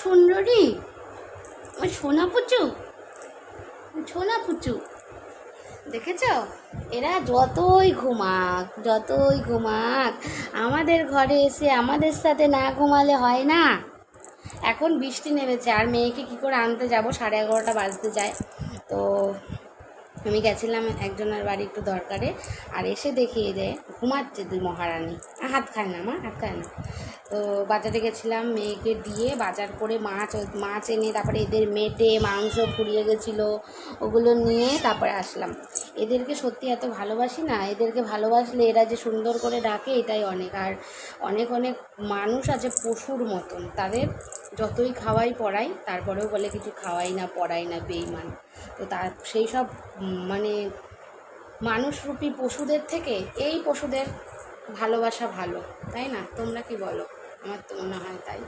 সুন্দরী, আমার সোনা পুচু, সোনা পুচু। দেখেছ, এরা যতই ঘুমাক আমাদের ঘরে এসে আমাদের সাথে না ঘুমালে হয় না। এখন বৃষ্টি নেমেছে, আর মেয়েকে কী করে আনতে যাব, 11:30 বাজতে যায়। তো আমি গেছিলাম একজনের বাড়ি একটু দরকারে, আর এসে দেখি যে ঘুমাচ্ছে দুই মহারানী। হাত খায় না, মা হাত খায় না। তো বাজারে গেছিলাম, মেয়েকে দিয়ে বাজার করে মাছ এনে তারপরে এদের মেটে মাংস ফুরিয়ে গেছিলো, ওগুলো নিয়ে তারপরে আসলাম। এদেরকে সত্যি এত ভালোবাসি না, এদেরকে ভালোবাসলে এরা যে সুন্দর করে ডাকে এটাই অনেক। আর অনেক অনেক মানুষ আছে পশুর মতন, তাদের যতই খাওয়াই পড়াই তারপরেও বলে কিছু খাওয়াই না পড়াই না, বেইমান। তো তার সেই সব মানে মানুষরূপী পশুদের থেকে এই পশুদের ভালোবাসা ভালো, তাই না? তোমরা কি বলো? আমার তো মনে হয় তাই।